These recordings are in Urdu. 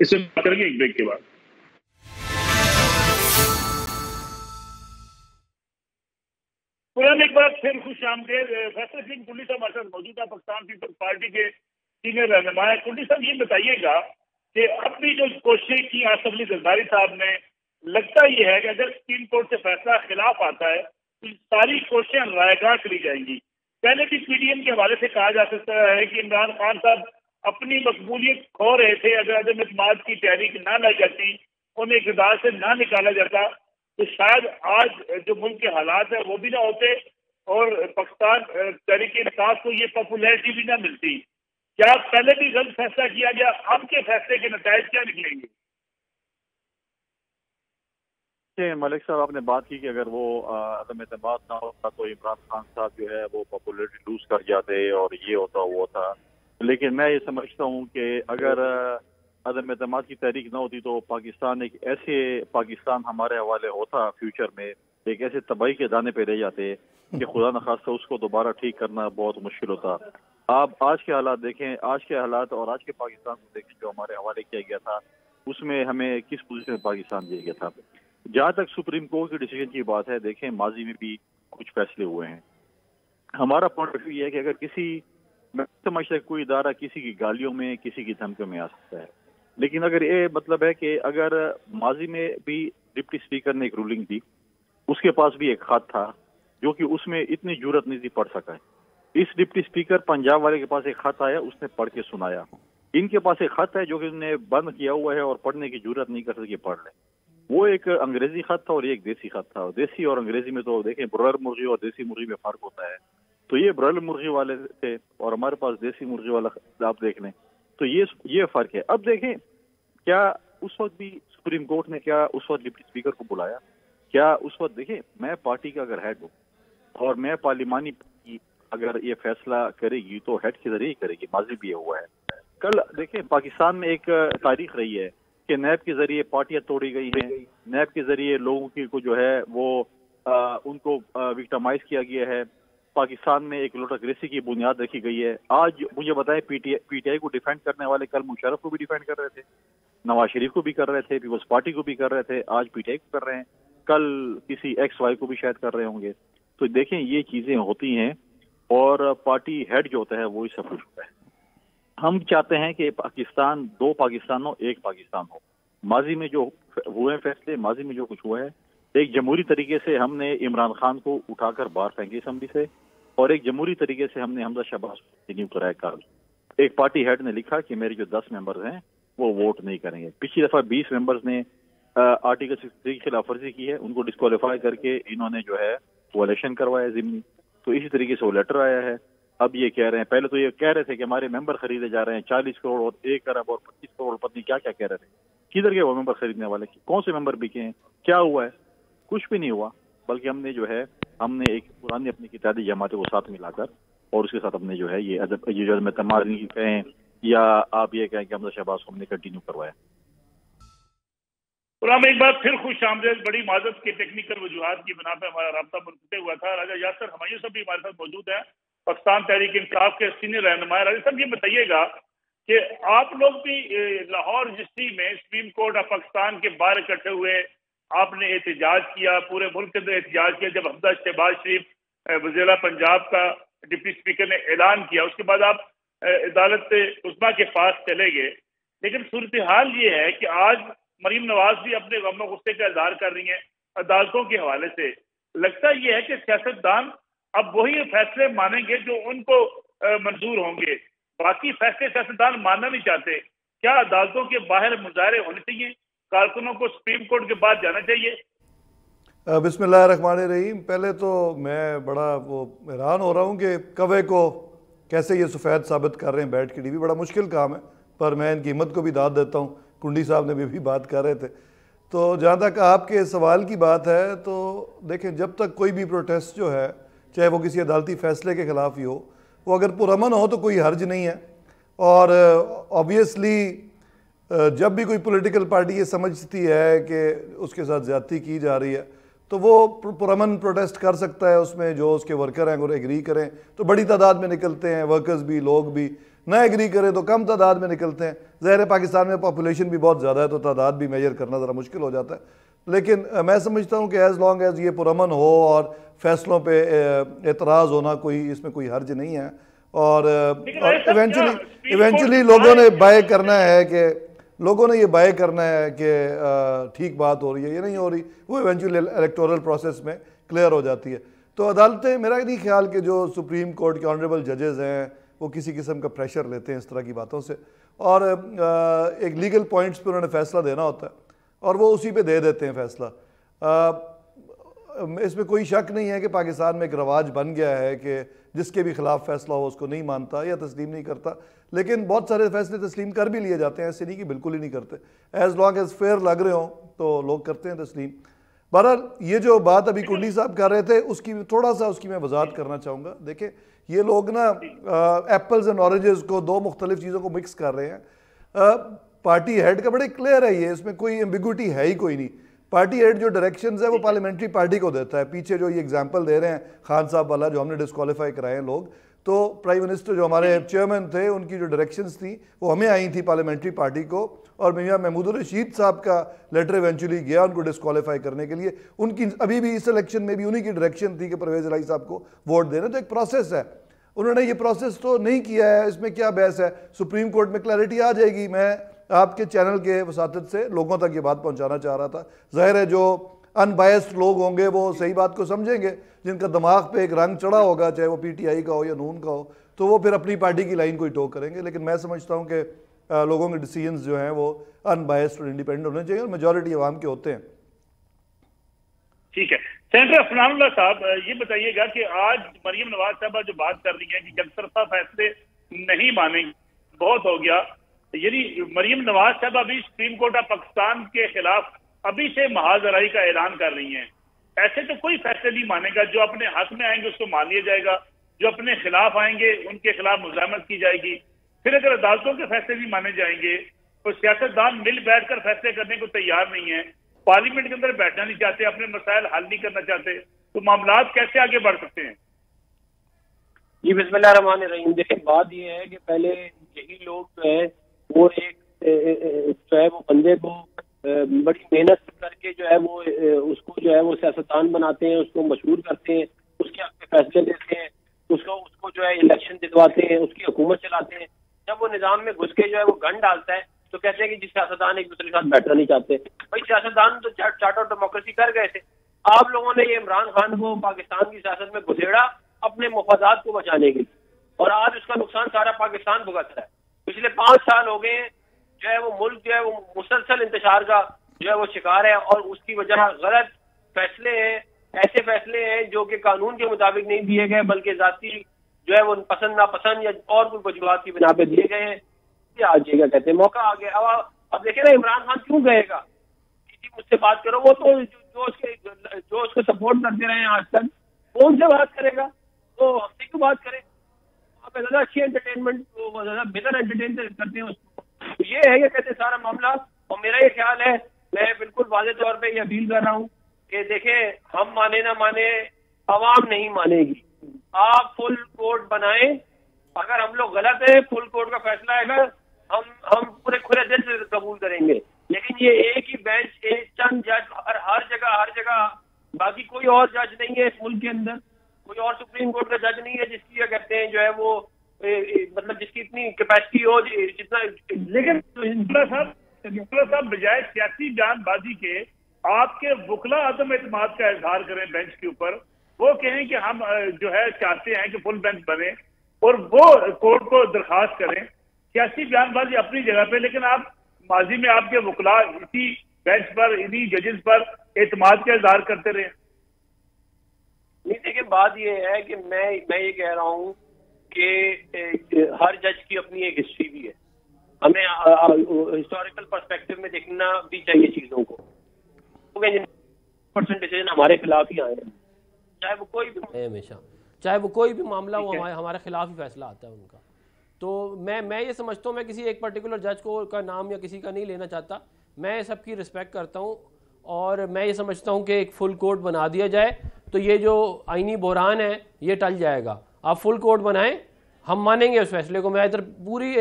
اس میں بات کریں گے ایک بریک کے بعد. قرآن ایک بار پھر خوش آمدید. فیصل سنگھ کنڈی صاحب ہمارے ساتھ موجود ہے، پاکستان پیپلز پارٹی کے سینئر رہنما ہے. کنڈی صاحب یہ بتائیے گا کہ اب بھی جو کوششیں کی آصف علی زرداری صاحب نے، لگتا یہ ہے کہ اگر سپریم کورٹ سے فیصلہ خلاف آتا ہے تو ساری کوششیں رائے گاہ کری جائیں گی. پہلے بھی پی ڈی ایم کے حوالے سے کہا جا سکتا ہے کہ عمران خان صاحب اپنی مقبولیت کھو رہے تھے. اگر عدم اعتماد کی تحریک نہ لائی جاتی، انہیں اقتدار سے نہ نکالا جاتا، تو شاید آج جو ملک کے حالات ہیں وہ بھی نہ ہوتے اور پاکستان تحریک انصاف کو یہ پاپولیرٹی بھی نہ ملتی. کیا پہلے بھی غلط فیصلہ کیا گیا؟ اب کے فیصلے کے نتائج کیا نکلیں گے؟ ملک صاحب، آپ نے بات کی کہ اگر وہ عدم اعتماد نہ ہوتا تو عمران خان صاحب جو ہے وہ پاپولیرٹی لوز کر جاتے اور یہ ہوتا وہ ہوتا. لیکن میں یہ سمجھتا ہوں کہ اگر عدم اعتماد کی تحریک نہ ہوتی تو پاکستان ایک ایسے پاکستان ہمارے حوالے ہوتا فیوچر میں، ایک ایسے تباہی کے دانے پہ رہ جاتے کہ خدا نخواستہ اس کو دوبارہ ٹھیک کرنا بہت مشکل ہوتا. آپ آج کے حالات دیکھیں، آج کے حالات اور آج کے پاکستان کو دیکھیں جو ہمارے حوالے کیا گیا تھا، اس میں ہمیں کس پوزیشن میں پاکستان دیا گیا تھا. جہاں تک سپریم کورٹ کے ڈیسیژن کی بات ہے، دیکھیں ماضی میں بھی کچھ فیصلے ہوئے ہیں. ہمارا پوائنٹ آف ویو یہ ہے کہ اگر میں سمجھتا ہے کوئی ادارہ کسی کی گالیوں میں، کسی کی دھمکیوں میں آ سکتا ہے، لیکن اگر یہ مطلب ہے کہ اگر ماضی میں بھی ڈپٹی اسپیکر نے ایک رولنگ دی، اس کے پاس بھی ایک خط تھا جو کہ اس میں اتنی جرت نہیں تھی پڑھ سکا ہے. اس ڈپٹی اسپیکر پنجاب والے کے پاس ایک خط آیا، اس نے پڑھ کے سنایا. ان کے پاس ایک خط ہے جو کہ انہوں نے بند کیا ہوا ہے اور پڑھنے کی جرت نہیں کر سکے پڑھ لیں. وہ ایک انگریزی خط تھا اور ایک دیسی خط تھا. دیسی اور انگریزی میں تو دیکھیں برائلر مرغی اور دیسی مرغی میں فرق ہوتا ہے. تو یہ برائلر مرغی والے تھے اور ہمارے پاس دیسی مرغی والا آپ دیکھ لیں، تو یہ فرق ہے. اب دیکھیں کیا اس وقت بھی سپریم کورٹ نے کیا اس وقت ڈپٹی اسپیکر کو بلایا؟ کیا اس وقت دیکھیں میں پارٹی کا اگر ہیڈ ہوں اور میں پارلیمانی اگر یہ فیصلہ کرے گی تو ہیڈ کے ذریعے ہی کرے گی. ماضی بھی یہ ہوا ہے. کل دیکھیں پاکستان میں ایک تاریخ رہی ہے کہ نیب کے ذریعے پارٹیاں توڑی گئی ہیں، نیب کے ذریعے لوگوں کی کو جو ہے وہ ان کو وکٹمائز کیا گیا ہے. پاکستان میں ایک لوٹاکریسی کی بنیاد رکھی گئی ہے. آج مجھے بتائیں پی ٹی آئی کو ڈیفینڈ کرنے والے کل مشرف کو بھی ڈیفینڈ کر رہے تھے، نواز شریف کو بھی کر رہے تھے، پیپلز پارٹی کو بھی کر رہے تھے، آج پی ٹی آئی کو کر رہے ہیں، کل کسی ایکس وائی کو بھی شاید کر رہے ہوں گے. تو دیکھیں یہ چیزیں ہوتی ہیں اور پارٹی ہیڈ جو ہوتا ہے وہی سب کچھ ہوتا ہے. ہم چاہتے ہیں کہ پاکستان دو پاکستان ہو، ایک پاکستان ہو. ماضی میں جو ہوئے فیصلے، ماضی میں جو کچھ ہوا ہے، ایک جمہوری طریقے سے ہم نے عمران خان کو اٹھا کر باہر پھینکے اسمبلی سے، اور ایک جمہوری طریقے سے ہم نے حمزہ شہباز کو کنٹینیو کرایا کال. ایک پارٹی ہیڈ نے لکھا کہ میرے جو 10 ممبرز ہیں وہ ووٹ نہیں کریں گے. پچھلی دفعہ 20 ممبرز نے آرٹیکل 63 کی خلاف ورزی کی ہے، ان کو ڈسکوالیفائی کر کے انہوں نے جو ہے وہ الیکشن کروایا ضمنی. تو اسی طریقے سے وہ لیٹر آیا ہے. اب یہ کہہ رہے ہیں، پہلے تو یہ کہہ رہے تھے کہ ہمارے ممبر خریدے جا رہے ہیں 40 کروڑ اور 1 ارب اور 25 کروڑ، پتنی کیا کیا کہہ رہے تھے. کدھر گئے وہ ممبر خریدنے والے؟ کون سے ممبر بکے ہیں؟ کیا ہوا ہے؟ کچھ بھی نہیں ہوا. بلکہ ہم نے جو ہے ایک پرانی اپنی قیادی جماعتوں کو ساتھ ملا کر اور اس کے ساتھ ہم نے جو ہے یہ جو میں تمارنی کہیں یا آپ یہ کہیں کہ حمزہ شہباز کو ہم نے کنٹینیو کروایا. قرآن ایک بار پھر خوش آمدید. بڑی معذرت کے ٹیکنیکل وجوہات کی بنا پہ ہمارا رابطہ منقطع ہوا تھا. راجہ یاسر ہمایوں صاحب بھی ہمارے ساتھ موجود ہیں، پاکستان تحریک انصاف کے سینئر رہنما. راجہ صاحب یہ بتائیے گا کہ آپ لوگ بھی لاہور رجسٹری میں سپریم کورٹ آف پاکستان کے باہر اکٹھے ہوئے، آپ نے احتجاج کیا، پورے ملک کے اندر احتجاج کیا. جب حمزہ شہباز شریف وزیر پنجاب کا ڈپٹی اسپیکر نے اعلان کیا، اس کے بعد آپ عدالت عظمیٰ کے پاس چلے گئے. لیکن صورتحال یہ ہے کہ آج مریم نواز بھی اپنے غم و غصے کا اظہار کر رہی ہیں عدالتوں کے حوالے سے. لگتا یہ ہے کہ سیاستدان اب وہی فیصلے مانیں گے جو ان کو منظور ہوں گے، باقی فیصلے سیاستدان ماننا نہیں چاہتے. کیا عدالتوں کے باہر مظاہرے ہونے چاہیے؟ کارکنوں کو سپریم کورٹ کے بعد جانا چاہیے؟ بسم اللہ الرحمن الرحیم. پہلے تو میں بڑا حیران ہو رہا ہوں کہ کوے کو کیسے یہ سفید ثابت کر رہے ہیں بیٹھ کے. ٹی وی بڑا مشکل کام ہے، پر میں ان کی ہمت کو بھی داد دیتا ہوں. کنڈی صاحب نے بھی بات کر رہے تھے. تو جہاں تک آپ کے سوال کی بات ہے تو دیکھیں جب تک کوئی بھی پروٹیسٹ جو ہے، چاہے وہ کسی عدالتی فیصلے کے خلاف ہی ہو، وہ اگر پرامن ہو تو کوئی حرج نہیں ہے. اور آبویسلی جب بھی کوئی پولیٹیکل پارٹی یہ سمجھتی ہے کہ اس کے ساتھ زیادتی کی جا رہی ہے تو وہ پرامن پروٹیسٹ کر سکتا ہے. اس میں جو اس کے ورکر ہیں اگر ایگری کریں تو بڑی تعداد میں نکلتے ہیں، ورکرز بھی، لوگ بھی. نہ ایگری کریں تو کم تعداد میں نکلتے ہیں. ظاہر ہے پاکستان میں پاپولیشن بھی بہت زیادہ ہے تو تعداد بھی میجر کرنا ذرا مشکل ہو جاتا ہے. لیکن میں سمجھتا ہوں کہ ایز لانگ ایز یہ پرامن ہو اور فیصلوں پہ اعتراض ہونا کوئی اس میں کوئی حرج نہیں ہے. اور ایونچولی لوگوں نے بائے کرنا ہے کہ ٹھیک بات ہو رہی ہے یہ نہیں ہو رہی, وہ ایونچولی الیکٹورل پروسیس میں کلیئر ہو جاتی ہے. تو عدالتیں, میرا نہیں خیال کہ جو سپریم کورٹ کے آنریبل ججز ہیں وہ کسی قسم کا پریشر لیتے ہیں اس طرح کی باتوں سے, اور ایک لیگل پوائنٹس پہ انہوں نے فیصلہ دینا ہوتا ہے اور وہ اسی پہ دے دیتے ہیں فیصلہ. اس میں کوئی شک نہیں ہے کہ پاکستان میں ایک رواج بن گیا ہے کہ جس کے بھی خلاف فیصلہ ہو اس کو نہیں مانتا یا تسلیم نہیں کرتا, لیکن بہت سارے فیصلے تسلیم کر بھی لیے جاتے ہیں, ایسے نہیں کہ بالکل ہی نہیں کرتے. ایز لانگ ایز فیئر لگ رہے ہوں تو لوگ کرتے ہیں تسلیم. بہرحال یہ جو بات ابھی کنڈی صاحب کر رہے تھے اس کی تھوڑا سا اس کی میں وضاحت کرنا چاہوں گا. دیکھیں یہ لوگ نا ایپلز اینڈ اورنجز کو, دو مختلف چیزوں کو مکس کر رہے ہیں. پارٹی ہیڈ کا بڑے کلیئر ہے, یہ اس میں کوئی ایمبیگوٹی ہے ہی کوئی نہیں. پارٹی ہیڈ جو ڈائریکشنز ہے وہ پارلیمنٹری پارٹی کو دیتا ہے. پیچھے جو یہ ایگزامپل دے رہے ہیں خان صاحب والا جو ہم نے ڈسکوالیفائی کرائے ہیں لوگ, تو پرائم منسٹر جو ہمارے چیئرمین تھے ان کی جو ڈائریکشنز تھیں وہ ہمیں آئی تھیں پارلیمنٹری پارٹی کو, اور میاں محمود الرشید صاحب کا لیٹر ایونچولی گیا ان کو ڈسکوالیفائی کرنے کے لیے. ان کی ابھی بھی اس الیکشن میں بھی انہی کی ڈائریکشن تھی کہ پرویز الہی صاحب کو ووٹ دینا. تو ایک پروسیس ہے, انہوں نے یہ پروسیس تو نہیں کیا ہے, اس میں کیا بحث ہے. سپریم کورٹ میں کلیئرٹی آ جائے گی. میں آپ کے چینل کے وساطت سے لوگوں تک یہ بات پہنچانا چاہ رہا تھا. ظاہر ہے جو ان بائسڈ لوگ ہوں گے وہ صحیح بات کو سمجھیں گے, جن کا دماغ پہ ایک رنگ چڑھا ہوگا چاہے وہ پی ٹی آئی کا ہو یا نون کا ہو تو وہ پھر اپنی پارٹی کی لائن کو ہی ٹو کریں گے. لیکن میں سمجھتا ہوں کہ لوگوں کے ڈیسیژنز جو ہیں وہ ان بائسڈ اور انڈیپینڈنٹ ہونے چاہیے, اور میجورٹی عوام کے ہوتے ہیں. ٹھیک ہے سینیٹر عفنان اللہ صاحب, یہ بتائیے گا کہ آج مریم نواز صاحبہ جو بات کر رہی ہیں کہ یک طرفہ فیصلے نہیں مانیں گے, بہت ہو گیا, یعنی مریم نواز صاحب ابھی سپریم کورٹ آف پاکستان کے خلاف ابھی سے محاذ آرائی کا اعلان کر رہی ہیں. ایسے تو کوئی فیصلے نہیں مانے گا, جو اپنے حق میں آئیں گے اس کو مان لیا جائے گا, جو اپنے خلاف آئیں گے ان کے خلاف مزاحمت کی جائے گی. پھر اگر عدالتوں کے فیصلے نہیں مانے جائیں گے تو سیاستدان مل بیٹھ کر فیصلے کرنے کو تیار نہیں ہیں, پارلیمنٹ کے اندر بیٹھنا نہیں چاہتے, اپنے مسائل حل نہیں کرنا چاہتے, تو معاملات کیسے آگے بڑھ سکتے ہیں؟ جی بسم اللہ الرحمن الرحیم. دیکھیں بات یہ ہے کہ پہلے یہی لوگ جو ہے وہ ایک جو ہے وہ بندے کو بڑی محنت کر کے جو ہے وہ اس کو جو ہے وہ سیاستدان بناتے ہیں, اس کو مشہور کرتے ہیں, اس کے حق میں فیصلے لیتے ہیں, اس کو جو ہے الیکشن جتواتے ہیں, اس کی حکومت چلاتے ہیں. جب وہ نظام میں گھس کے جو ہے وہ گن ڈالتا ہے تو کہتے ہیں کہ جس سیاستدان ایک دوسرے کے ساتھ بیٹھنا نہیں چاہتے. بھائی سیاستدان تو چارٹ آف ڈیموکریسی کر گئے تھے, آپ لوگوں نے یہ عمران خان کو پاکستان کی سیاست میں گھسیڑا اپنے مفادات کو بچانے کے لیے, اور آج اس کا نقصان سارا پاکستان بھگت رہا ہے. پچھلے 5 سال ہو گئے ہیں جو ہے وہ ملک جو ہے وہ مسلسل انتشار کا جو ہے وہ شکار ہے, اور اس کی وجہ غلط فیصلے ہیں, ایسے فیصلے ہیں جو کہ قانون کے مطابق نہیں دیے گئے بلکہ ذاتی جو ہے وہ پسند ناپسند یا اور کوئی وجوہات کی بنا پہ دیے گئے ہیں. آج یہ کیا کہتے ہیں موقع آ گیا. اب دیکھیں نا عمران خان کیوں گئے گا, مجھ سے بات کرو, وہ تو جو اس کو سپورٹ کرتے رہے ہیں آج تک, وہ ان سے بات کرے گا تو ہم سے کیوں بات کریں. آپ زیادہ اچھی انٹرٹینمنٹ زیادہ بہتر انٹرٹین کرتے ہیں اس کو. یہ ہے کہ کہتے سارا معاملہ, اور میرا یہ خیال ہے, میں بالکل واضح طور پہ یہ اپیل کر رہا ہوں کہ دیکھیں ہم مانے نہ مانے, عوام نہیں مانے گی. آپ فل کورٹ بنائیں, اگر ہم لوگ غلط ہیں فل کورٹ کا فیصلہ آئے گا, ہم پورے کھلے دل سے قبول کریں گے. لیکن یہ ایک ہی بینچ, ایک چند جج ہر جگہ, باقی کوئی اور جج نہیں ہے اس ملک کے اندر, کوئی اور سپریم کورٹ کا جج نہیں ہے جس کی کہتے ہیں جو ہے وہ مطلب جس کی اتنی کیپیسٹی ہو جتنا. لیکن صاحب بجائے سیاسی بیان بازی کے آپ کے وکلا عدم اعتماد کا اظہار کریں بینچ کے اوپر, وہ کہیں کہ ہم جو ہے چاہتے ہیں کہ فل بینچ بنے, اور وہ کورٹ کو درخواست کریں. سیاسی بیان بازی اپنی جگہ پہ, لیکن آپ ماضی میں آپ کے وکلا اسی بینچ پر انہی ججز پر اعتماد کا اظہار کرتے رہے. نہیں دیکھیں بات یہ ہے کہ میں یہ کہہ رہا ہوں کہ ہر جج کی اپنی ایک ہسٹری بھی ہے, ہمیں ہسٹوریکل پرسپیکٹو میں دیکھنا بھی چاہیے چیزوں کو. پرسنٹ ڈیسیژن ہمارے خلاف ہی آئے ہیں, چاہے وہ کوئی بھی ہمیشہ, چاہے وہ کوئی بھی معاملہ وہ ہمارے خلاف ہی فیصلہ آتا ہے ان کا. تو میں یہ سمجھتا ہوں, میں کسی ایک پرٹیکولر جج کو کا نام یا کسی کا نہیں لینا چاہتا, میں سب کی رسپیکٹ کرتا ہوں, اور میں یہ سمجھتا ہوں کہ ایک فل کورٹ بنا دیا جائے تو یہ جو آئینی بحران ہے یہ ٹل جائے گا. آپ فل کورٹ بنائیں, ہم مانیں گے اس فیصلے کو. میں ادھر پوری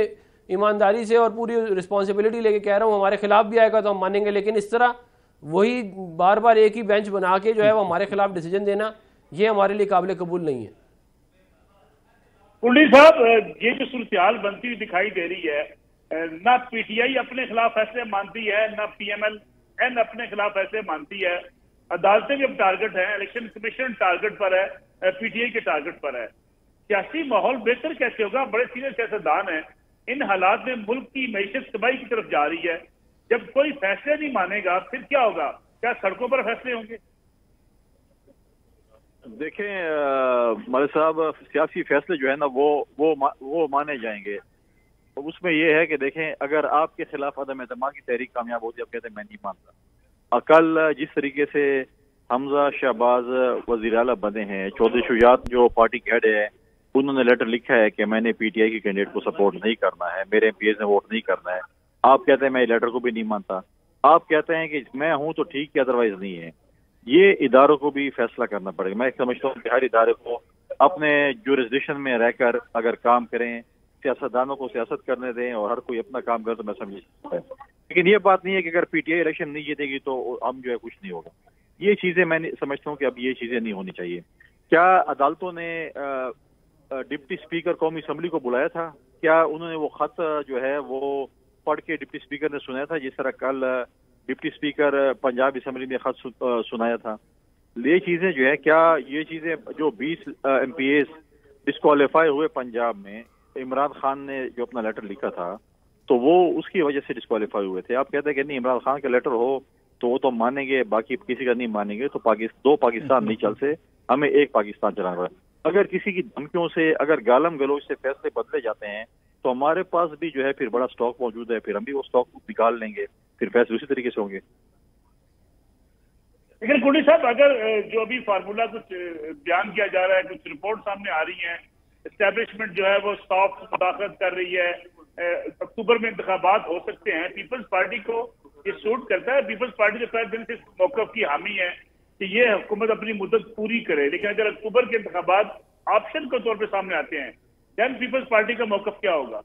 ایمانداری سے اور پوری رسپانسبلٹی لے کے کہہ رہا ہوں, ہمارے خلاف بھی آئے گا تو ہم مانیں گے, لیکن اس طرح وہی بار بار ایک ہی بینچ بنا کے جو ہے وہ ہمارے خلاف ڈیسیجن دینا, یہ ہمارے لیے قابل قبول نہیں ہے. کلڈی صاحب, یہ جو صورتحال بنتی ہوئی دکھائی دے رہی ہے, نہ پی ٹی آئی اپنے خلاف فیصلے مانتی ہے, نہ پی ایم ایل این اپنے خلاف فیصلے مانتی ہے, عدالتیں بھی اب ٹارگٹ ہیں, الیکشن کمیشن ٹارگٹ پر ہے, پی ٹی آئی کے ٹارگٹ پر ہے. سیاسی ماحول بہتر کیسے ہوگا؟ بڑے سینئر سیاستدان ہیں, ان حالات میں ملک کی معیشت تباہی کی طرف جا رہی ہے, جب کوئی فیصلے نہیں مانے گا پھر کیا ہوگا؟ کیا سڑکوں پر فیصلے ہوں گے؟ دیکھیں ملک صاحب، سیاسی فیصلے جو ہے نا وہ مانے جائیں گے. اس میں یہ ہے کہ دیکھیں اگر آپ کے خلاف عدم اعتماد کی تحریک کامیاب ہوتی ہے، آپ کہتے ہیں میں نہیں مانتا. کل جس طریقے سے حمزہ شہباز وزیر اعلیٰ بنے ہیں، چودھری شجاعت جو پارٹی کے ہیڈ ہے انہوں نے لیٹر لکھا ہے کہ میں نے پی ٹی آئی کے کینڈیڈیٹ کو سپورٹ نہیں کرنا ہے، میرے ایم پی ایز نے ووٹ نہیں کرنا ہے. آپ کہتے ہیں میں لیٹر کو بھی نہیں مانتا. آپ کہتے ہیں کہ میں ہوں تو ٹھیک ہے ادروائز نہیں ہے. یہ اداروں کو بھی فیصلہ کرنا پڑے گا. میں سمجھتا ہوں کہ ہر ادارے کو اپنے جورسڈکشن میں رہ کر اگر کام کریں، سیاستدانوں کو سیاست کرنے دیں اور ہر کوئی اپنا کام کرے تو میں سمجھتا ہوں. لیکن یہ بات نہیں ہے کہ اگر پی ٹی آئی الیکشن نہیں جیتے گی تو ہم جو ہے کچھ نہیں ہوگا. یہ چیزیں میں سمجھتا ہوں کہ اب یہ چیزیں نہیں ہونی چاہیے. کیا عدالتوں نے ڈپٹی اسپیکر قومی اسمبلی کو بلایا تھا؟ کیا انہوں نے وہ خط جو ہے وہ پڑھ کے ڈپٹی اسپیکر نے سنایا تھا، جس طرح کل ڈپٹی اسپیکر پنجاب اسمبلی نے خط سنایا تھا؟ یہ چیزیں جو ہے، کیا یہ چیزیں جو 20 ایم پی ایز ڈسکوالیفائی ہوئے پنجاب میں، عمران خان نے جو اپنا لیٹر لکھا تھا تو وہ اس کی وجہ سے ڈسکوالیفائی ہوئے تھے. آپ کہتے ہیں کہ نہیں عمران خان کا لیٹر ہو تو وہ تو مانیں گے، باقی کسی کا نہیں مانیں گے، تو دو پاکستان نہیں چل سے، ہمیں ایک پاکستان چلانا پڑا. اگر کسی کی دھمکیوں سے، اگر گالم گلوچ سے فیصلے بدلے جاتے ہیں تو ہمارے پاس بھی جو ہے پھر بڑا سٹاک موجود ہے، پھر ہم بھی وہ سٹاک نکال لیں گے، پھر فیصلے اسی طریقے سے ہوں گے. لیکن کوٹی صاحب، اگر جو ابھی فارمولہ کچھ بیان کیا جا رہا ہے، کچھ رپورٹ سامنے آ رہی ہیں، اسٹیبلشمنٹ جو ہے وہ سافٹ مداخلت کر رہی ہے، اکتوبر میں انتخابات ہو سکتے ہیں، پیپلز پارٹی کو یہ سوٹ کرتا ہے؟ پیپلز پارٹی جو پہلے دن سے اس موقف کی حامی ہے کہ یہ حکومت اپنی مدت پوری کرے، لیکن اگر اکتوبر کے انتخابات آپشن کے طور پہ سامنے آتے ہیں دین پیپلز پارٹی کا موقف کیا ہوگا؟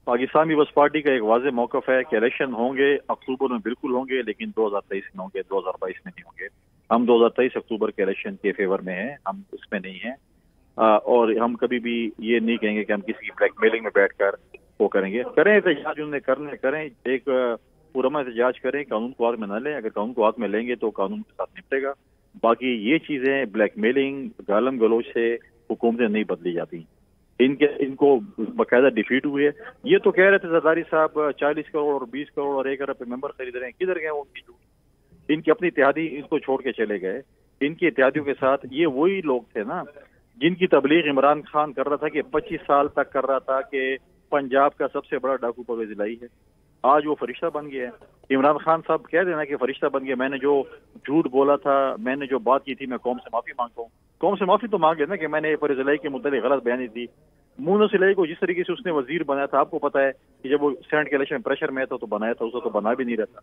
پاکستان پیپلز پارٹی کا ایک واضح موقف ہے کہ الیکشن ہوں گے، اکتوبر میں بالکل ہوں گے، لیکن 2023 میں ہوں گے، 2022 میں نہیں ہوں گے. ہم 2023 اکتوبر کے الیکشن کے فیور میں ہیں، ہم اس میں نہیں ہیں. اور ہم کبھی بھی یہ نہیں کہیں گے کہ ہم کسی کی بلیک میلنگ میں بیٹھ کر وہ کریں گے. کریں احتجاج انہوں نے کرنے، کریں ایک پورا احتجاج کریں، قانون کو ہاتھ میں نہ لیں. اگر قانون کو ہاتھ میں لیں گے تو قانون کے ساتھ نپٹے گا. باقی یہ چیزیں بلیک میلنگ، گالم گلوچ سے حکومتیں نہیں بدلی جاتی. ان کو باقاعدہ ڈیفیٹ ہوئی ہے. یہ تو کہہ رہے تھے زرداری صاحب 40 کروڑ اور 20 کروڑ اور 1 ارب پہ ممبر خرید رہے ہیں. کدھر گئے وہ؟ ان کی اپنی اتحادی ان کو چھوڑ کے چلے گئے. ان کی اتحادیوں کے ساتھ یہ وہی لوگ تھے نا جن کی تبلیغ عمران خان کر رہا تھا کہ 25 سال تک کر رہا تھا کہ پنجاب کا سب سے بڑا ڈاکو پرویز الہی ہے. آج وہ فرشتہ بن گیا ہے. عمران خان صاحب کہہ دینا کہ فرشتہ بن گیا، میں نے جو جھوٹ بولا تھا، میں نے جو بات کی تھی، میں قوم سے معافی مانگتا ہوں. قوم سے معافی تو مانگ لینا کہ میں نے پرویز الہی کے متعلق غلط بیانی دی. مونس الہی کو جس طریقے سے اس نے وزیر بنایا تھا، آپ کو پتا ہے کہ جب وہ سینٹ کے الیکشن پریشر میں تھا تو بنایا تھا، اسے تو بنا بھی نہیں رہتا.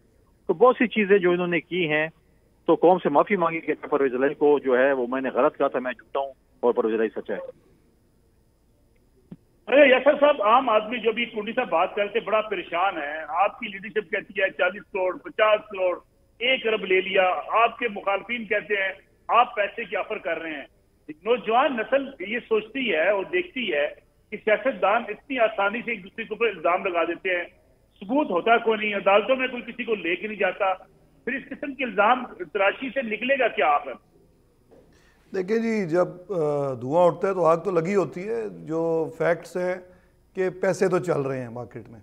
تو بہت سی چیزیں جو انہوں نے کی ہیں تو قوم سے معافی مانگی کہ پرویز الہی کو جو ہے وہ میں نے غلط کہا تھا، میں جھوٹا ہوں اور پرویز الہی سچا ہے. ارے یاسر صاحب، عام آدمی جو بھی کنڈی صاحب بات کرتے بڑا پریشان ہے. آپ کی لیڈرشپ کہتی ہے 40 کروڑ 50 کروڑ 1 ارب لے لیا. آپ کے مخالفین کہتے ہیں آپ پیسے کی آفر کر رہے ہیں. نوجوان نسل یہ سوچتی ہے اور دیکھتی ہے کہ سیاستدان اتنی آسانی سے ایک دوسرے کے اوپر الزام لگا دیتے ہیں، ثبوت ہوتا کوئی نہیں، عدالتوں میں کوئی کسی کو لے کے نہیں جاتا. پھر اس قسم کے الزام تراشی سے نکلے گا کیا آخر؟ دیکھیں جی، جب دھواں اٹھتا ہے تو آگ تو لگی ہوتی ہے. جو فیکٹس ہیں کہ پیسے تو چل رہے ہیں مارکیٹ میں،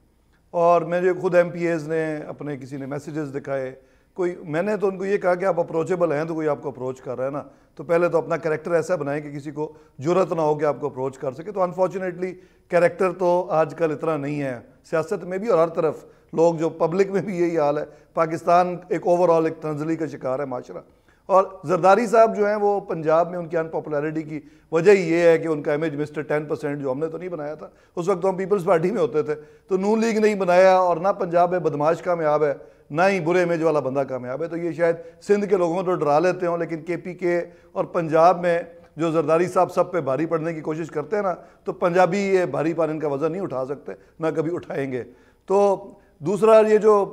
اور میرے خود ایم پی ایز نے اپنے کسی نے میسیجز دکھائے. میں نے تو ان کو یہ کہا کہ آپ اپروچیبل ہیں تو کوئی آپ کو اپروچ کر رہا ہے نا تو پہلے تو اپنا کریکٹر ایسا بنائیں کہ کسی کو جرت نہ ہو کہ آپ کو اپروچ کر سکے. تو انفارچونیٹلی کریکٹر تو آج کل اتنا نہیں ہے سیاست میں بھی، اور ہر طرف لوگ جو پبلک میں بھی یہی حال ہے. پاکستان ایک اوور آل ایک تنزلی کا شکار ہے معاشرہ. اور زرداری صاحب جو ہیں وہ پنجاب میں ان کی ان پاپولیرٹی کی وجہ ہی یہ ہے کہ ان کا امیج مسٹر 10% جو ہم نے تو نہیں بنایا تھا، اس وقت ہم پیپلز پارٹی میں ہوتے تھے تو نون لیگ نہیں بنایا. اور نہ پنجاب میں بدماش کامیاب ہے، نہ ہی برے امیج والا بندہ کامیاب ہے. تو یہ شاید سندھ کے لوگوں کو تو ڈرا لیتے ہوں، لیکن کے پی کے اور پنجاب میں جو زرداری صاحب سب پہ بھاری پڑنے کی کوشش کرتے ہیں نا، تو پنجابی یہ بھاری پان ان کا وزن نہیں اٹھا سکتے، نہ کبھی اٹھائیں گے۔ تو دوسرا یہ جو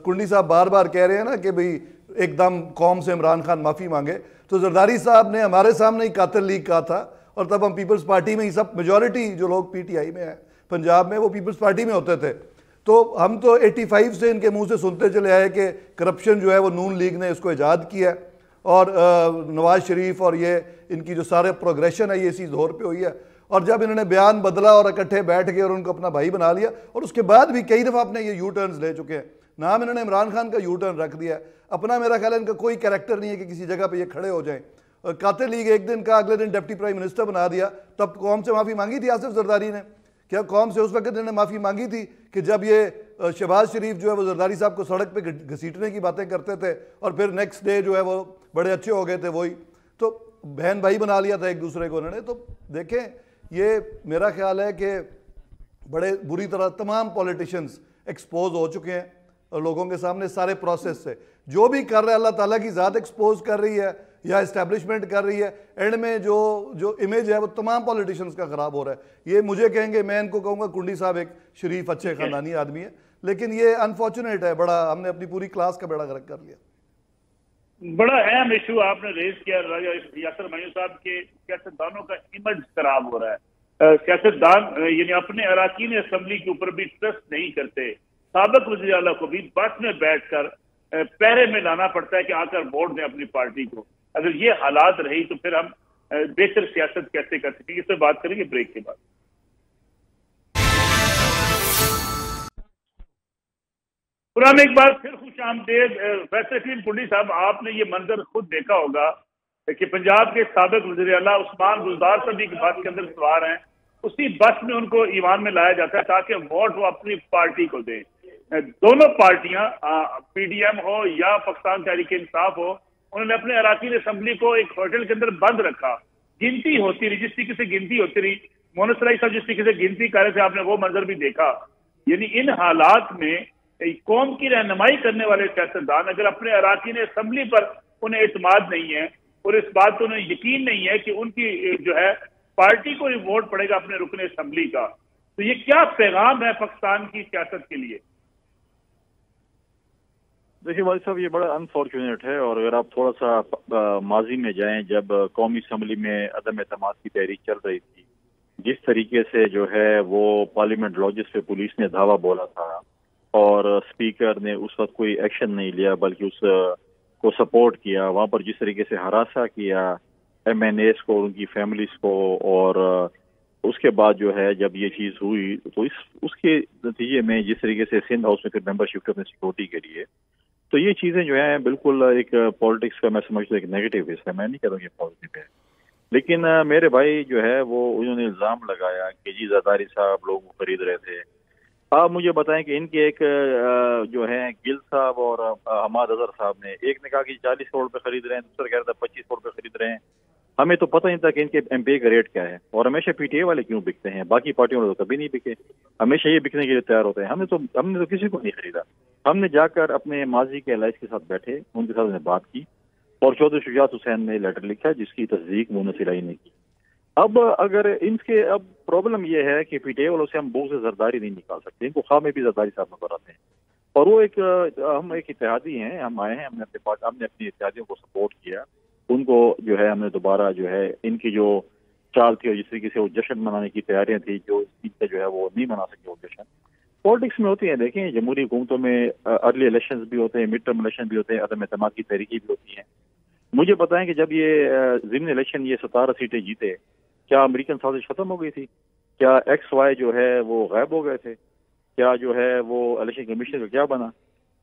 کنڈی صاحب بار بار کہہ رہے ہیں نا کہ بھئی ایک دم قوم سے عمران خان معافی مانگے، تو زرداری صاحب نے ہمارے سامنے ہی قاتل لیگ کہا تھا، اور تب ہم پیپلز پارٹی میں ہی سب میجورٹی جو لوگ پی ٹی آئی میں ہیں پنجاب میں وہ پیپلز پارٹی میں ہوتے تھے، تو ہم تو 85 سے ان کے منہ سے سنتے چلے آئے کہ کرپشن جو ہے وہ نون لیگ نے اس کو ایجاد کیا ہے، اور نواز شریف اور یہ ان کی جو سارے پروگریشن ہے یہ اسی زور پہ ہوئی ہے۔ اور جب انہوں نے بیان بدلا اور اکٹھے بیٹھ گئے اور ان کو اپنا بھائی بنا لیا، اور اس کے بعد بھی کئی دفعہ اپنے یہ یو ٹرنز لے چکے ہیں، نام انہوں نے عمران خان کا یو ٹرن رکھ دیا ہے، اپنا میرا خیال ہے ان کا کوئی کریکٹر نہیں ہے کہ کسی جگہ پہ یہ کھڑے ہو جائیں۔ قاتل لیگ ایک دن کا اگلے دن ڈپٹی پرائم منسٹر بنا دیا، تب قوم سے معافی مانگی تھی آصف زرداری نے؟ کیا قوم سے اس وقت انہوں نے معافی مانگی تھی کہ جب یہ شہباز شریف جو ہے وہ زرداری صاحب کو سڑک پہ گھسیٹنے کی باتیں کرتے تھے، اور پھر نیکسٹ ڈے جو ہے وہ بڑے اچھے ہو گئے تھے، وہی تو بہن بھائی بنا لیا تھا ایک دوسرے کو انہوں نے۔ تو دیکھیں یہ میرا خیال ہے کہ بڑے بری طرح تمام پولیٹیشنز ایکسپوز ہو چکے ہیں لوگوں کے سامنے سارے پروسیس سے، جو بھی کر رہے ہیں اللہ تعالیٰ کی ذات ایکسپوز کر رہی ہے یا اسٹیبلشمنٹ کر رہی ہے، اینڈ میں جو امیج ہے وہ تمام پولیٹیشنز کا خراب ہو رہا ہے۔ یہ مجھے کہیں گے، میں ان کو کہوں گا کنڈی صاحب ایک شریف اچھے خاندانی آدمی ہے، لیکن یہ انفارچونیٹ ہے، بڑا ہم نے اپنی پوری کلاس کا بیڑا غرق کر لیا۔ بڑا اہم ایشو آپ نے ریز کیا یاسر معین صاحب کے سیاستدانوں کا امیج خراب ہو رہا ہے، سیاستدان یعنی اپنے اراکین اسمبلی کے اوپر بھی ٹرسٹ نہیں کرتے، سابق وزیر اعلیٰ کو بھی بس میں بیٹھ کر پہرے میں لانا پڑتا ہے کہ آ کر ووٹ دیں اپنی پارٹی کو۔ اگر یہ حالات رہی تو پھر ہم بہتر سیاست کیسے کر سکیں گے، اس پہ بات کریں گے بریک کے بعد۔ قرآن ایک بار پھر خوش آمدید فیصل کریم کنڈی صاحب، آپ نے یہ منظر خود دیکھا ہوگا کہ پنجاب کے سابق وزیر اعلیٰ عثمان بزدار صاحب کی بس کے اندر سوار ہیں، اسی بس میں ان کو ایوان میں لایا جاتا ہے تاکہ ووٹ وہ اپنی پارٹی کو دیں۔ دونوں پارٹیاں پی ڈی ایم ہو یا پاکستان تحریک انصاف ہو، انہوں نے اپنے اراکین اسمبلی کو ایک ہوٹل کے اندر بند رکھا، گنتی ہوتی رہی، جس طریقے سے گنتی ہوتی رہی، مونس رائی صاحب جس طریقے سے گنتی کر رہے تھے آپ نے وہ منظر بھی دیکھا۔ یعنی ان حالات میں قوم کی رہنمائی کرنے والے سیاستدان اگر اپنے اراکین اسمبلی پر انہیں اعتماد نہیں ہے اور اس بات کو انہیں یقین نہیں ہے کہ ان کی جو ہے پارٹی کو ہی ووٹ پڑے گا اپنے رکن اسمبلی کا، تو یہ کیا پیغام ہے پاکستان کی سیاست کے لیے؟ دیکھیے والد صاحب، یہ بڑا انفارچونیٹ ہے، اور اگر آپ تھوڑا سا ماضی میں جائیں جب قومی اسمبلی میں عدم اعتماد کی تحریک چل رہی تھی، جس طریقے سے جو ہے وہ پارلیمنٹ لاجز پہ پولیس نے دھاوا بولا تھا اور اسپیکر نے اس وقت کوئی ایکشن نہیں لیا بلکہ اس کو سپورٹ کیا، وہاں پر جس طریقے سے ہراساں کیا ایم این ایز کو، ان کی فیملیز کو، اور اس کے بعد جو ہے جب یہ چیز ہوئی تو اس کے نتیجے میں جس طریقے سے سندھ ہاؤس میں پھر ممبرشپ اپنے سیکورٹی کے لیے، تو یہ چیزیں جو ہیں بالکل ایک پالیٹکس کا میں سمجھتا ہوں ایک نیگیٹو حصہ ہے، میں نہیں کہہ رہا ہوں یہ پازیٹیو ہے، لیکن میرے بھائی جو ہے وہ انہوں نے الزام لگایا کہ جی زرداری صاحب لوگ خرید رہے تھے۔ آپ مجھے بتائیں کہ ان کے ایک جو ہیں گل صاحب اور حماد اظہر صاحب نے، ایک نے کہا کہ 40 کروڑ پہ خرید رہے ہیں، دوسرا کہہ رہا تھا 25 کروڑ پہ خرید رہے ہیں، ہمیں تو پتہ نہیں تھا کہ ان کے ایم پی اے کا ریٹ کیا ہے، اور ہمیشہ پی ٹی اے والے کیوں بکتے ہیں، باقی پارٹیوں والے تو کبھی نہیں بکے، ہمیشہ یہ بکنے کے لیے تیار ہوتے ہیں۔ ہم نے تو کسی کو نہیں خریدا، ہم نے جا کر اپنے ماضی کے الائز کے ساتھ بیٹھے، ان کے ساتھ نے بات کی، اور چودھری شجاعت حسین نے لیٹر لکھا جس کی تصدیق مونس الہی نے کی۔ اب اگر ان کے اب پرابلم یہ ہے کہ پی ٹی اے والوں سے ہم بغض زرداری نہیں نکال سکتے، ان کو خواہ میں بھی زرداری صاحب نظر آتے ہیں، اور وہ ہم ایک اتحادی ہیں، ہم آئے ہیں، ہم نے اپنی اتحادیوں کو سپورٹ کیا، ان کو جو ہے ہم نے دوبارہ جو ہے ان کی جو چال تھی اور جس طریقے سے وہ جشن منانے کی تیاریاں تھیں جو جو ہے وہ نہیں منا سکے وہ جشن، پالیٹکس میں ہوتی ہیں۔ دیکھیں جمہوری حکومتوں میں ارلی الیکشنز بھی ہوتے ہیں، مڈ ٹرم الیکشن بھی ہوتے ہیں، عدم اعتماد کی تحریکیں بھی ہوتی ہیں۔ مجھے بتائیں کہ جب یہ ضمنی الیکشن یہ 17 سیٹیں جیتے، کیا امریکن سازش ختم ہو گئی تھی؟ کیا ایکس وائی جو ہے وہ غائب ہو گئے تھے؟ کیا جو ہے وہ الیکشن کمیشن کا کیا بنا؟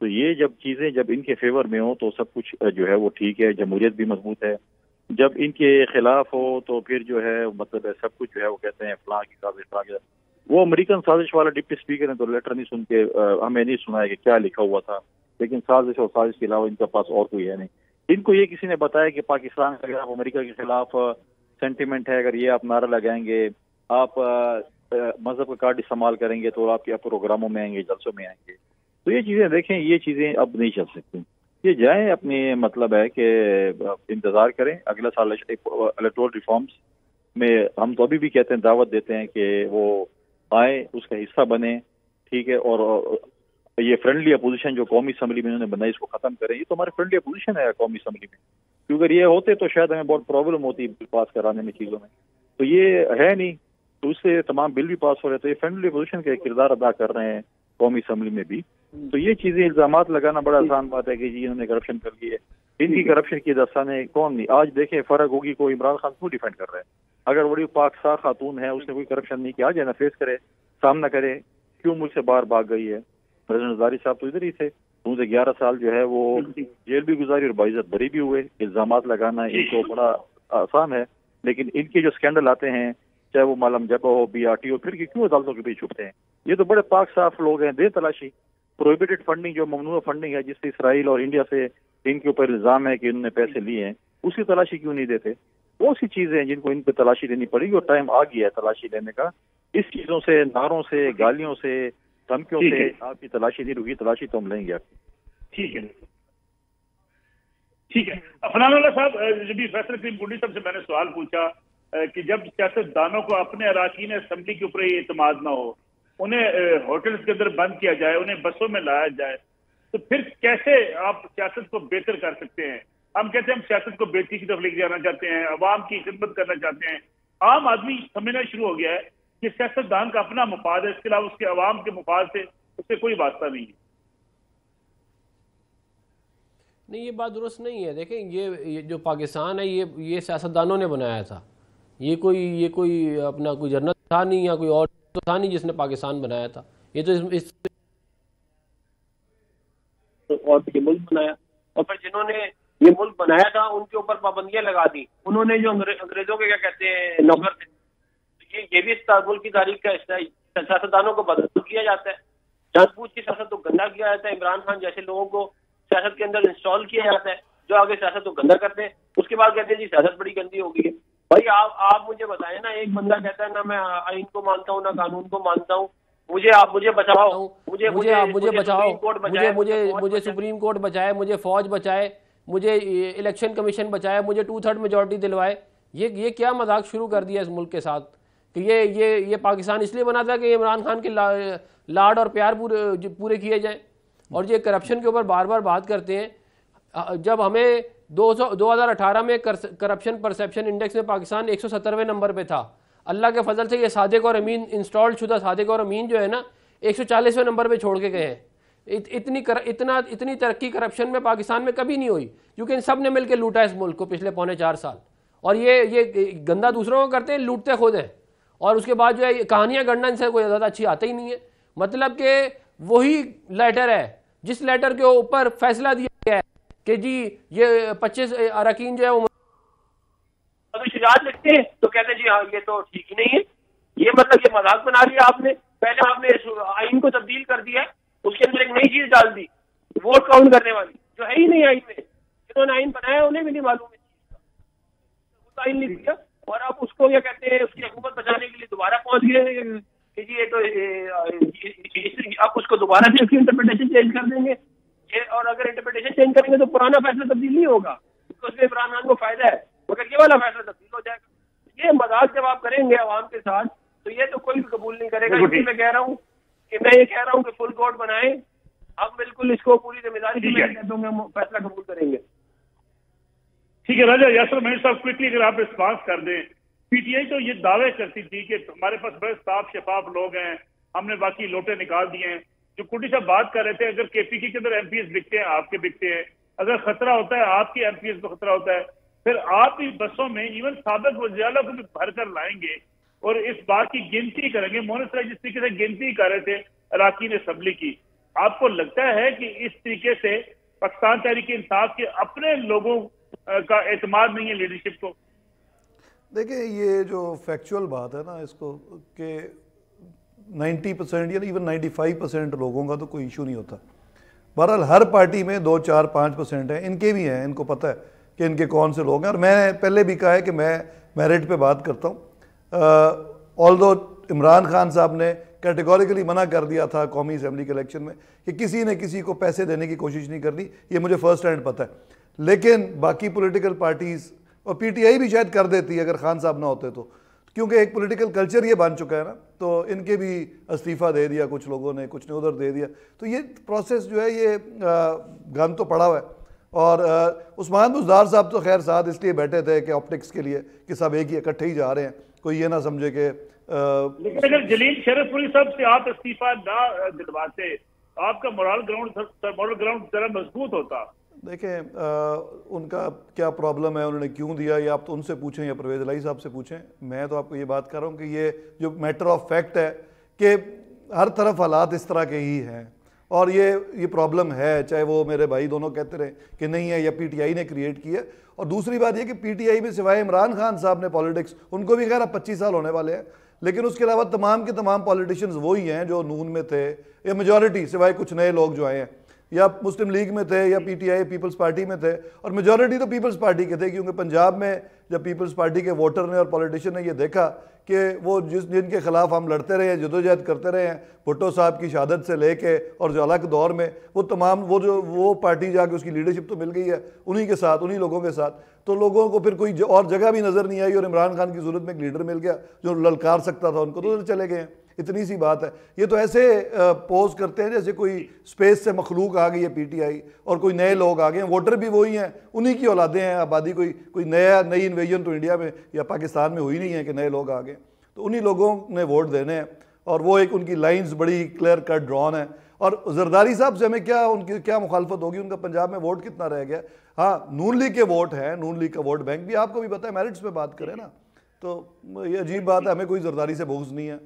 تو یہ جب چیزیں جب ان کے فیور میں ہوں تو سب کچھ جو ہے وہ ٹھیک ہے، جمہوریت بھی مضبوط ہے، جب ان کے خلاف ہو تو پھر جو ہے مطلب سب کچھ جو ہے وہ کہتے ہیں فلاں کی سازش فلاں کی۔ وہ امریکن سازش والا ڈپٹی اسپیکر نے تو لیٹر نہیں سن کے ہمیں نہیں سنا ہے کہ کیا لکھا ہوا تھا، لیکن سازش اور سازش کے علاوہ ان کے پاس اور کوئی ہے نہیں۔ ان کو یہ کسی نے بتایا کہ پاکستان کے خلاف امریکہ کے خلاف سینٹیمنٹ ہے، اگر یہ آپ نعرہ لگائیں گے، آپ مذہب کا کارڈ استعمال کریں گے تو آپ کے پروگراموں میں آئیں گے، جلسوں میں آئیں گے، تو یہ چیزیں دیکھیں یہ چیزیں اب نہیں چل سکتی۔ یہ جائیں اپنی مطلب ہے کہ انتظار کریں اگلا سال الیکٹورل ریفارمز میں. ہم تو ابھی بھی کہتے ہیں، دعوت دیتے ہیں کہ وہ آئیں، اس کا حصہ بنیں، ٹھیک ہے. اور یہ فرینڈلی اپوزیشن جو قومی اسمبلی میں انہوں نے بنائی اس کو ختم کریں. یہ تو ہمارے فرینڈلی اپوزیشن ہے قومی اسمبلی میں، کیونکہ یہ ہوتے تو شاید ہمیں بہت پرابلم ہوتی بل پاس کرانے میں چیزوں میں. تو یہ ہے نہیں، تو اس سے تمام بل بھی پاس ہو رہے. تو یہ فرینڈلی اپوزیشن کا کردار ادا کر رہے ہیں قومی اسمبلی میں بھی. تو یہ چیزیں الزامات لگانا بڑا آسان بات ہے کہ جی انہوں نے کرپشن کر لی ہے. ان کی کرپشن کی دستانے کون نہیں. آج دیکھیں فرق ہوگی کو عمران خان کیوں ڈیفینڈ کر رہے ہیں. اگر بڑی پاک صاف خاتون ہے، اس نے کوئی کرپشن نہیں کیا، جائے نا فیس کرے، سامنا کرے، کیوں ملک سے باہر بھاگ گئی ہے. پریزیڈنٹ زرداری صاحب تو ادھر ہی تھے، ان سے 11 سال جو ہے وہ جیل بھی گزاری اور باعزت بری بھی ہوئے. الزامات لگانا ان کو بڑا آسان ہے، لیکن ان کے جو اسکینڈل آتے ہیں، چاہے وہ مالم جبہ ہو، بی آر ٹی ہو، پھر کیوں عدالتوں کے پیچھے چھپتے ہیں. یہ تو بڑے پاک صاف لوگ ہیں. دے تلاشی. پروہیبٹڈ فنڈنگ جو ممنوع فنڈنگ ہے، جس سے اسرائیل اور انڈیا سے ان کے اوپر الزام ہے کہ انہوں نے پیسے لیے ہیں، اس کی تلاشی کیوں نہیں دیتے. بہت سی چیزیں ہیں جن کو ان پہ تلاشی لینی پڑے گی، اور ٹائم آ گیا ہے تلاشی لینے کا. اس چیزوں سے، نعروں سے، گالیوں سے، دھمکیوں سے آپ کی تلاشی نہیں رکی. تلاشی تو ہم لیں گے آپ کی. ٹھیک ہے، ٹھیک ہے. افنان اللہ صاحب، جب فیصل کریم کنڈی صاحب سے میں نے سوال پوچھا کہ جب سیاست دانوں کو اپنے اراکین اسمبلی کے اوپر یہ اعتماد نہ ہو، انہیں ہوٹلز کے اندر بند کیا جائے، انہیں بسوں میں لایا جائے، تو پھر کیسے آپ سیاست کو بہتر کر سکتے ہیں؟ ہم کہتے ہیں ہم سیاست کو بہتری کی طرف لے کے جانا چاہتے ہیں، عوام کی خدمت کرنا چاہتے ہیں. عام آدمی سمجھنا شروع ہو گیا ہے کہ سیاست دان کا اپنا مفاد ہے، اس کے علاوہ اس کے عوام کے مفاد سے اس سے کوئی واسطہ نہیں ہے. نہیں، یہ بات درست نہیں ہے. دیکھیں، یہ جو پاکستان ہے یہ سیاستدانوں نے بنایا تھا. یہ کوئی اپنا کوئی جنرل تھا نہیں، یا کوئی اور تو تھا نہیں جس نے پاکستان بنایا تھا. یہ تو اور یہ ملک بنایا، اور پھر جنہوں نے یہ ملک بنایا تھا ان کے اوپر پابندیاں لگا دی. انہوں نے جو انگریزوں کے کیا کہتے ہیں نوکر تھے، یہ بھی ملک کی تاریخ کا حصہ ہے. سیاستدانوں کو بدل کیا جاتا ہے، جان بوجھ کی سیاست کو گندا کیا جاتا ہے. عمران خان جیسے لوگوں کو سیاست کے اندر انسٹال کیا جاتا ہے جو آگے سیاست کو گندا کرتے ہیں. اس کے بعد کہتے ہیں جی سیاست بڑی گندی ہو گئی ہے. بھائی آپ مجھے بتائیں نا، ایک بندہ کہتا ہے نہ میں آئین کو مانتا ہوں نہ قانون کو مانتا ہوں، مجھے بچاؤ، مجھے سپریم کورٹ بچائے، مجھے فوج بچائے، مجھے الیکشن کمیشن بچائے، مجھے 2/3 میجورٹی دلوائے. یہ کیا مذاق شروع کر دیا اس ملک کے ساتھ کہ یہ پاکستان اس لیے بنا تھا کہ عمران خان کے لاڈ اور پیار پورے کیے جائیں. اور یہ کرپشن کے اوپر بار بار بات کرتے ہیں. جب ہمیں 2018 میں کرپشن پرسیپشن انڈیکس میں پاکستان 170ویں نمبر پہ تھا، اللہ کے فضل سے یہ صادق اور امین انسٹالڈ شدہ صادق اور امین جو ہے نا 140ویں نمبر پہ چھوڑ کے گئے ہیں. اتنی ترقی کرپشن میں پاکستان میں کبھی نہیں ہوئی، کیونکہ ان سب نے مل کے لوٹا اس ملک کو پچھلے 3.25 سال. اور یہ گندہ دوسروں کو کرتے ہیں، لوٹتے خود ہیں. اور اس کے بعد جو ہے کہانیاں گڑنا ان سے کوئی زیادہ اچھی آتا ہی نہیں ہے. مطلب کہ وہی لیٹر ہے جس لیٹر کے اوپر فیصلہ دیا گیا ہے کہ جی یہ 25 اراکین جو ہے وہ شجاعت لکھتے ہیں تو کہتے ہیں جی ہاں یہ تو ٹھیک ہی نہیں ہے. یہ مطلب یہ مذاق بنا لیا آپ نے. پہلے آپ نے آئین کو تبدیل کر دیا، اس کے اندر ایک نئی چیز ڈال دی، ووٹ کاؤنٹ کرنے والی، جو ہے ہی نہیں آئین میں. جنہوں نے آئین بنایا انہیں بھی نہیں معلوم ہے چیز کا، آئین نہیں دیا. اور آپ اس کو کیا کہتے ہیں، اس کی حکومت بچانے کے لیے دوبارہ پہنچ گئے کہ جی یہ تو آپ اس کو دوبارہ سے اس کی انٹرپریٹیشن چینج کر دیں گے. اور اگر انٹرپریٹیشن چینج کریں گے تو پرانا فیصلہ تبدیل نہیں ہوگا، اس میں عمران خان کو فائدہ ہے، مگر یہ والا فیصلہ تبدیل ہو جائے گا. یہ مذاق جب آپ کریں گے عوام کے ساتھ تو یہ تو کوئی بھی قبول نہیں کرے گا. اس لیے میں کہہ رہا ہوں کہ فل کورٹ بنائیں. ہم بالکل اس کو پوری ذمہ داری سے کہتا ہوں کہ ہم فیصلہ قبول کریں گے. ٹھیک ہے راجہ یاسر محمد صاحب، کوئکلی اگر آپ رسپانس کر دیں. پی ٹی آئی تو یہ دعوے کرتی تھی کہ ہمارے پاس بڑے صاف شفاف لوگ ہیں، ہم نے باقی لوٹے نکال دیے ہیں. جو کنڈی صاحب بات کر رہے تھے، اگر کے پی کے اندر ایم پی ایس بکتے ہیں، آپ کے بکتے ہیں، اگر خطرہ ہوتا ہے آپ کے ایم پی ایس کو خطرہ ہوتا ہے، پھر آپ بھی بسوں میں ایون سابق وزیر اعلیٰ کو بھی بھر کر لائیں گے اور اس بات کی گنتی کریں گے. مونس راج جس طریقے سے گنتی کر رہے تھے اراکین اسمبلی کی، آپ کو لگتا ہے کہ اس طریقے سے پاکستان تحریک انصاف کے اپنے لوگوں کا اعتماد نہیں ہے لیڈرشپ کو؟ دیکھیں یہ جو فیکچول بات ہے نا، اس کو کہ 90% یا ایون 95% لوگوں کا تو کوئی ایشو نہیں ہوتا. بہرحال ہر پارٹی میں 2, 4, 5% ہیں، ان کے بھی ہیں، ان کو پتہ ہے کہ ان کے کون سے لوگ ہیں. اور میں نے پہلے بھی کہا ہے کہ میں میرٹ پہ بات کرتا ہوں. آلدو عمران خان صاحب نے کیٹیگوریکلی منع کر دیا تھا قومی اسمبلی کے الیکشن میں کہ کسی نے کسی کو پیسے دینے کی کوشش نہیں کرنی، یہ مجھے فرسٹ ہینڈ پتہ ہے۔ لیکن باقی پولیٹیکل پارٹیز اور پی ٹی آئی بھی شاید کر دیتی اگر خان صاحب نہ ہوتے تو، کیونکہ ایک پولیٹیکل کلچر یہ بن چکا ہے نا، تو ان کے بھی استعفیٰ دے دیا کچھ لوگوں نے، کچھ نے ادھر دے دیا، تو یہ پروسیس جو ہے یہ گن تو پڑا ہوا ہے۔ اور عثمان بزدار صاحب تو خیر ساتھ اس لیے بیٹھے تھے کہ آپٹکس کے لیے کہ سب ایک ہی اکٹھے ہی جا رہے ہیں، کوئی یہ نہ سمجھے کہ لیکن اگر جلیل شرف پوری صاحب سے آپ استعفیٰ نہ دلواتے، آپ کا مورل گراؤنڈ ذرا مضبوط ہوتا۔ دیکھیں ان کا کیا پرابلم ہے، انہوں نے کیوں دیا، یہ آپ تو ان سے پوچھیں یا پرویز الہی صاحب سے پوچھیں۔ میں تو آپ کو یہ بات کر رہا ہوں کہ یہ جو میٹر آف فیکٹ ہے کہ ہر طرف حالات اس طرح کے ہی ہیں، اور یہ پرابلم ہے، چاہے وہ میرے بھائی دونوں کہتے رہے کہ نہیں ہے یا پی ٹی آئی نے کریٹ کی ہے۔ اور دوسری بات یہ کہ پی ٹی آئی میں سوائے عمران خان صاحب نے پالیٹکس، ان کو بھی خیر اب 25 سال ہونے والے ہیں، لیکن اس کے علاوہ تمام کے تمام پالیٹیشینز وہی ہیں جو نون میں تھے، یا میجورٹی سوائے کچھ نئے لوگ جو آئے ہیں، یا مسلم لیگ میں تھے یا P T I peoples party میں تھے، اور میجورٹی تو پیپلز پارٹی کے تھے، کیونکہ پنجاب میں جب پیپلز پارٹی کے ووٹر نے اور پولیٹیشین نے یہ دیکھا کہ وہ جن کے خلاف ہم لڑتے رہے ہیں، جدوجہد کرتے رہے ہیں، بھٹو صاحب کی شہادت سے لے کے اور جو الگ دور میں، وہ تمام وہ پارٹی جا کے اس کی لیڈرشپ تو مل گئی ہے انہی کے ساتھ، انہی لوگوں کے ساتھ، تو لوگوں کو پھر کوئی اور جگہ بھی نظر نہیں آئی، اور عمران خان کی صورت میں ایک لیڈر مل گیا جو للکار سکتا تھا ان کو، تو ادھر چلے گئے ہیں۔ اتنی سی بات ہے۔ یہ تو ایسے پوز کرتے ہیں جیسے کوئی سپیس سے مخلوق آ گئی ہے پی ٹی آئی، اور کوئی نئے لوگ آ گئے ہیں، ووٹر بھی وہی ہیں، انہی کی اولادیں ہیں، آبادی کوئی نئی انویژن تو انڈیا میں یا پاکستان میں ہوئی نہیں ہے کہ نئے لوگ آ گئے، تو انہی لوگوں نے ووٹ دینے ہیں، اور وہ ایک ان کی لائنز بڑی کلیئر کٹ ڈرون ہیں۔ اور زرداری صاحب سے ہمیں ان کی کیا مخالفت ہوگی، ان کا پنجاب میں ووٹ کتنا رہ گیا؟ ہاں نون لیگ کے ووٹ ہیں، نون لیگ کا ووٹ بینک بھی آپ کو بھی پتہ ہے، میرٹس پہ بات کریں نا، تو یہ عجیب بات ہے، ہمیں کوئی زرداری سے بغض نہیں ہے،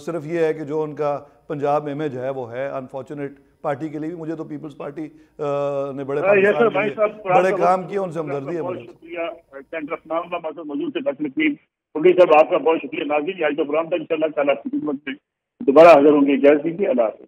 صرف یہ ہے کہ جو ان کا پنجاب میں امیج ہے وہ ہے انفارچونیٹ پارٹی کے لیے بھی۔ مجھے تو پیپلز پارٹی نے بڑے کام کیے، ان سے ہمدردی ہے مجھے۔ شکریہ سینٹر آف موجود سے صاحب آپ کا بہت شکریہ۔ ناظرین آج کا پروگرام تھا، انشاءاللہ تعالیٰ کی خدمت میں دوبارہ حاضر ہوں گے۔ اجازت دیجیے، اللہ حافظ۔